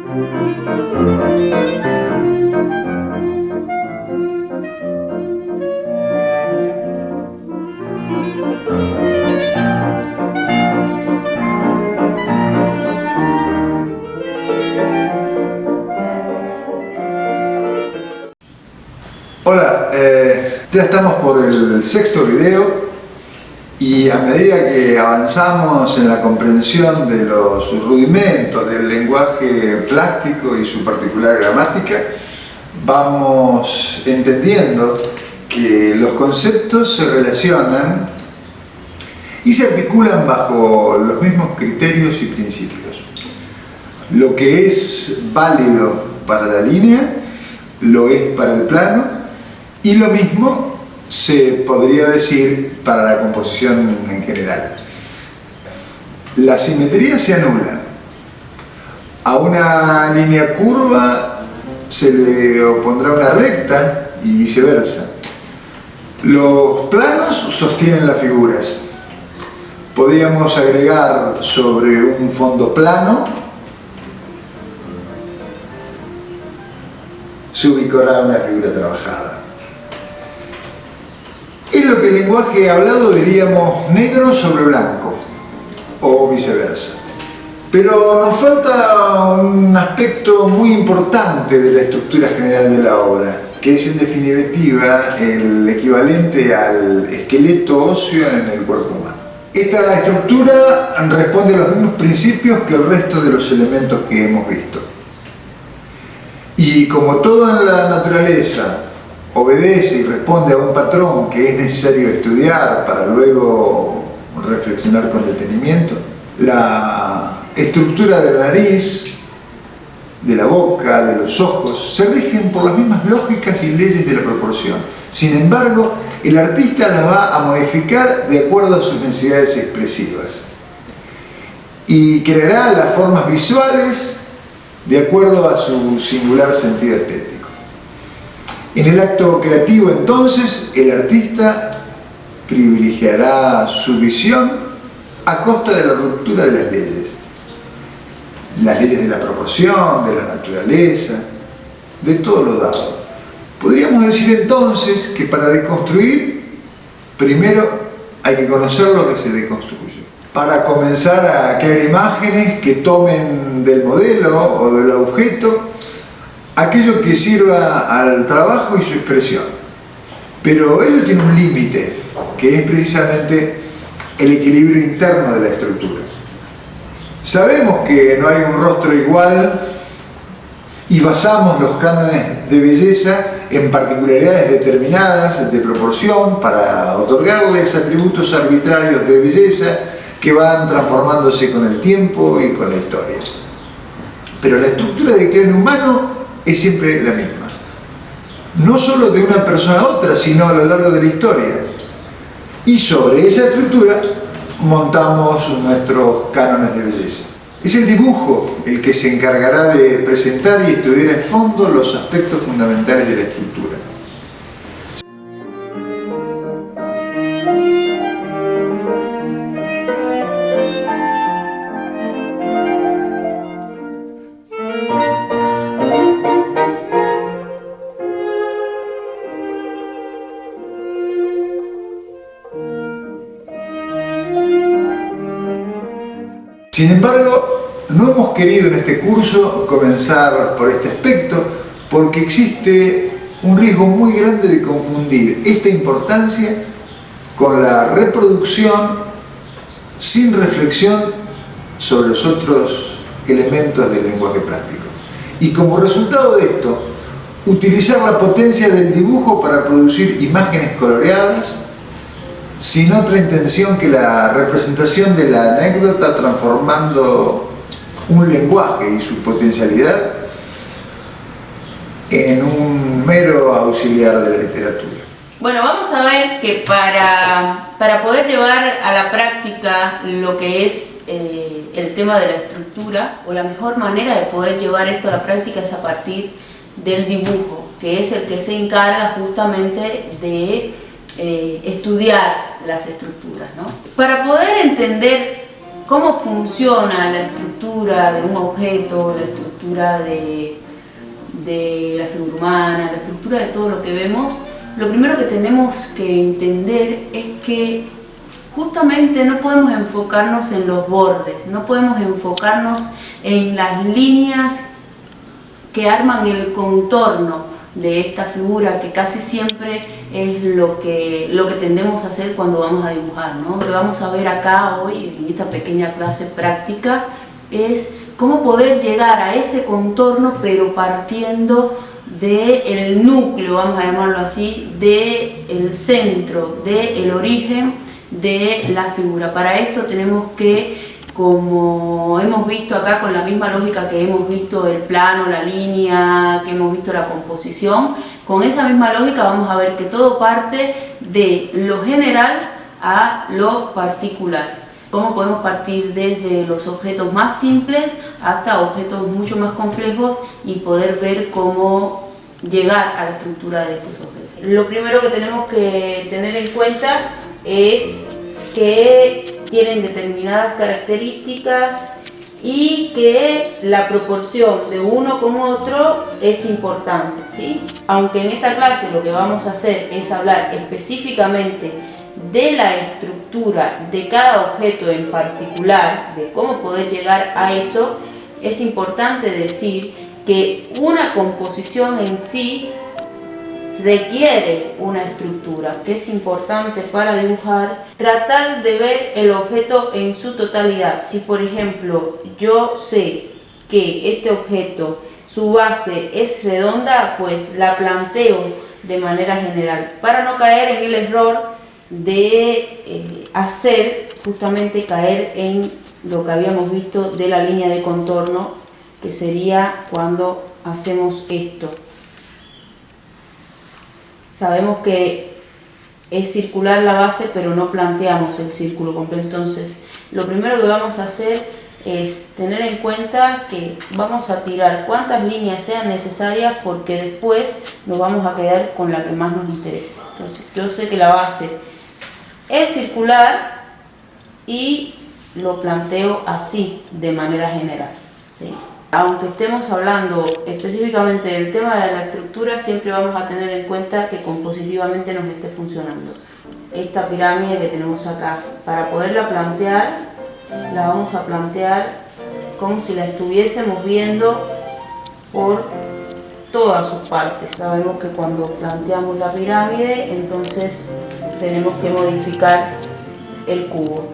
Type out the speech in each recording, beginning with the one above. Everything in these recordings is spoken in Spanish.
Hola, ya estamos por el sexto video y a medida que avanzamos en la comprensión de los rudimentos del lenguaje plástico y su particular gramática, vamos entendiendo que los conceptos se relacionan y se articulan bajo los mismos criterios y principios. Lo que es válido para la línea lo es para el plano, y lo mismo se podría decir para la composición en general. La simetría se anula. A una línea curva se le opondrá una recta y viceversa. Los planos sostienen las figuras. Podríamos agregar sobre un fondo plano, se ubicará una figura trabajada. Es lo que el lenguaje hablado diríamos negro sobre blanco, o viceversa. Pero nos falta un aspecto muy importante de la estructura general de la obra, que es en definitiva el equivalente al esqueleto óseo en el cuerpo humano. Esta estructura responde a los mismos principios que el resto de los elementos que hemos visto. Y como todo en la naturaleza obedece y responde a un patrón que es necesario estudiar para luego reflexionar con detenimiento, la estructura de la nariz, de la boca, de los ojos, se rigen por las mismas lógicas y leyes de la proporción. Sin embargo, el artista las va a modificar de acuerdo a sus necesidades expresivas y creará las formas visuales de acuerdo a su singular sentido estético. En el acto creativo, entonces, el artista privilegiará su visión a costa de la ruptura de las leyes de la proporción, de la naturaleza, de todo lo dado. Podríamos decir entonces que para deconstruir, primero hay que conocer lo que se deconstruye, para comenzar a crear imágenes que tomen del modelo o del objeto aquello que sirva al trabajo y su expresión. Pero ello tiene un límite, que es precisamente el equilibrio interno de la estructura. Sabemos que no hay un rostro igual y basamos los cánones de belleza en particularidades determinadas de proporción para otorgarles atributos arbitrarios de belleza que van transformándose con el tiempo y con la historia. Pero la estructura del cráneo humano es siempre la misma, no solo de una persona a otra, sino a lo largo de la historia. Y sobre esa estructura montamos nuestros cánones de belleza. Es el dibujo el que se encargará de presentar y estudiar en fondo los aspectos fundamentales de la escultura. Sin embargo, no hemos querido en este curso comenzar por este aspecto porque existe un riesgo muy grande de confundir esta importancia con la reproducción sin reflexión sobre los otros elementos del lenguaje plástico. Y como resultado de esto, utilizar la potencia del dibujo para producir imágenes coloreadas sin otra intención que la representación de la anécdota transformando un lenguaje y su potencialidad en un mero auxiliar de la literatura. Bueno, vamos a ver que para poder llevar a la práctica lo que es el tema de la estructura, o la mejor manera de poder llevar esto a la práctica es a partir del dibujo, que es el que se encarga justamente de estudiar las estructuras, ¿no? Para poder entender cómo funciona la estructura de un objeto, la estructura de la figura humana, la estructura de todo lo que vemos, lo primero que tenemos que entender es que justamente no podemos enfocarnos en los bordes, no podemos enfocarnos en las líneas que arman el contorno de esta figura, que casi siempre es lo que tendemos a hacer cuando vamos a dibujar, ¿no? Lo que vamos a ver acá hoy en esta pequeña clase práctica es cómo poder llegar a ese contorno, pero partiendo del núcleo, vamos a llamarlo así, del centro, del origen de la figura. Para esto tenemos que, como hemos visto acá con la misma lógica que hemos visto el plano, la línea, que hemos visto la composición, con esa misma lógica vamos a ver que todo parte de lo general a lo particular. Cómo podemos partir desde los objetos más simples hasta objetos mucho más complejos y poder ver cómo llegar a la estructura de estos objetos. Lo primero que tenemos que tener en cuenta es que tienen determinadas características y que la proporción de uno con otro es importante, ¿sí? Aunque en esta clase lo que vamos a hacer es hablar específicamente de la estructura de cada objeto en particular, de cómo poder llegar a eso, es importante decir que una composición en sí requiere una estructura, que es importante para dibujar, tratar de ver el objeto en su totalidad. Si por ejemplo yo sé que este objeto, su base es redonda, pues la planteo de manera general, para no caer en el error de hacer justamente caer en lo que habíamos visto de la línea de contorno, que sería cuando hacemos esto. Sabemos que es circular la base, pero no planteamos el círculo completo. Entonces, lo primero que vamos a hacer es tener en cuenta que vamos a tirar cuantas líneas sean necesarias, porque después nos vamos a quedar con la que más nos interese. Entonces, yo sé que la base es circular y lo planteo así, de manera general, ¿sí? Aunque estemos hablando específicamente del tema de la estructura, siempre vamos a tener en cuenta que compositivamente nos esté funcionando. Esta pirámide que tenemos acá, para poderla plantear, la vamos a plantear como si la estuviésemos viendo por todas sus partes. Sabemos que cuando planteamos la pirámide, entonces tenemos que modificar el cubo.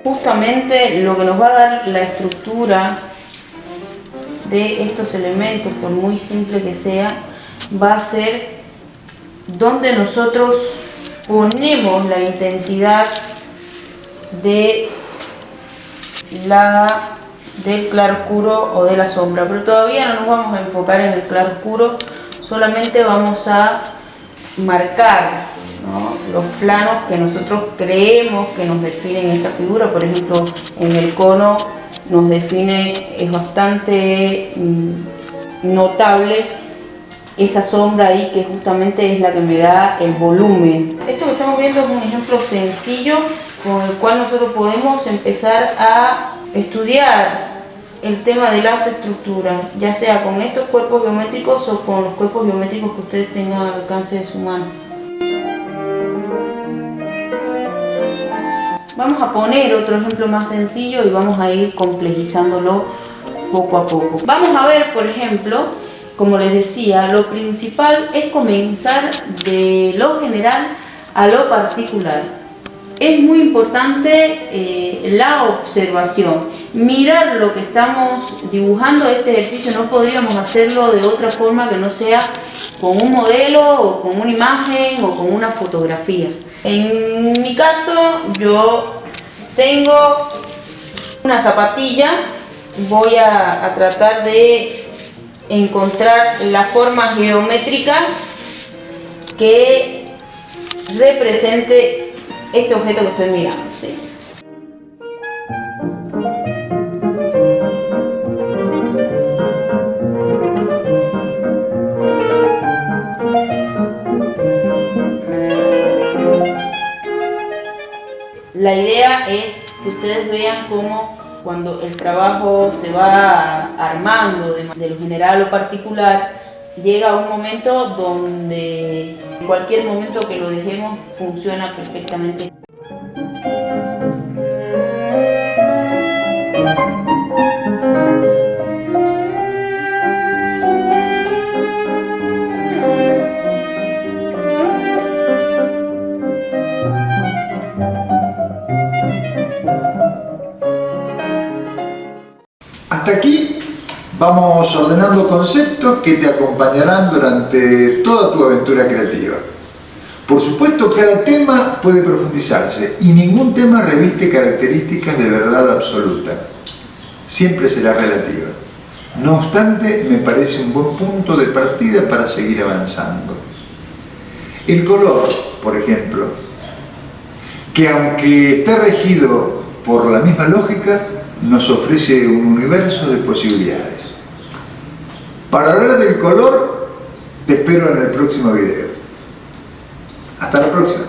Justamente lo que nos va a dar la estructura de estos elementos, por muy simple que sea, va a ser donde nosotros ponemos la intensidad del claroscuro o de la sombra. Pero todavía no nos vamos a enfocar en el claroscuro, solamente vamos a marcar, ¿no?, los planos que nosotros creemos que nos definen esta figura. Por ejemplo, en el cono nos define, es bastante notable esa sombra ahí, que justamente es la que me da el volumen. Esto que estamos viendo es un ejemplo sencillo con el cual nosotros podemos empezar a estudiar el tema de las estructuras, ya sea con estos cuerpos geométricos o con los cuerpos geométricos que ustedes tengan al alcance de su mano. Vamos a poner otro ejemplo más sencillo y vamos a ir complejizándolo poco a poco. Vamos a ver, por ejemplo, como les decía, lo principal es comenzar de lo general a lo particular. Es muy importante la observación, mirar lo que estamos dibujando. Este ejercicio no podríamos hacerlo de otra forma que no sea con un modelo o con una imagen o con una fotografía. En mi caso, yo tengo una zapatilla, voy a tratar de encontrar la forma geométrica que represente este objeto que estoy mirando, ¿sí? La idea es que ustedes vean cómo cuando el trabajo se va armando de lo general o particular, llega un momento donde en cualquier momento que lo dejemos funciona perfectamente. Hasta aquí vamos ordenando conceptos que te acompañarán durante toda tu aventura creativa. Por supuesto, cada tema puede profundizarse y ningún tema reviste características de verdad absoluta. Siempre será relativa. No obstante, me parece un buen punto de partida para seguir avanzando. El color, por ejemplo, que aunque está regido por la misma lógica, nos ofrece un universo de posibilidades. Para hablar del color, te espero en el próximo video. Hasta la próxima.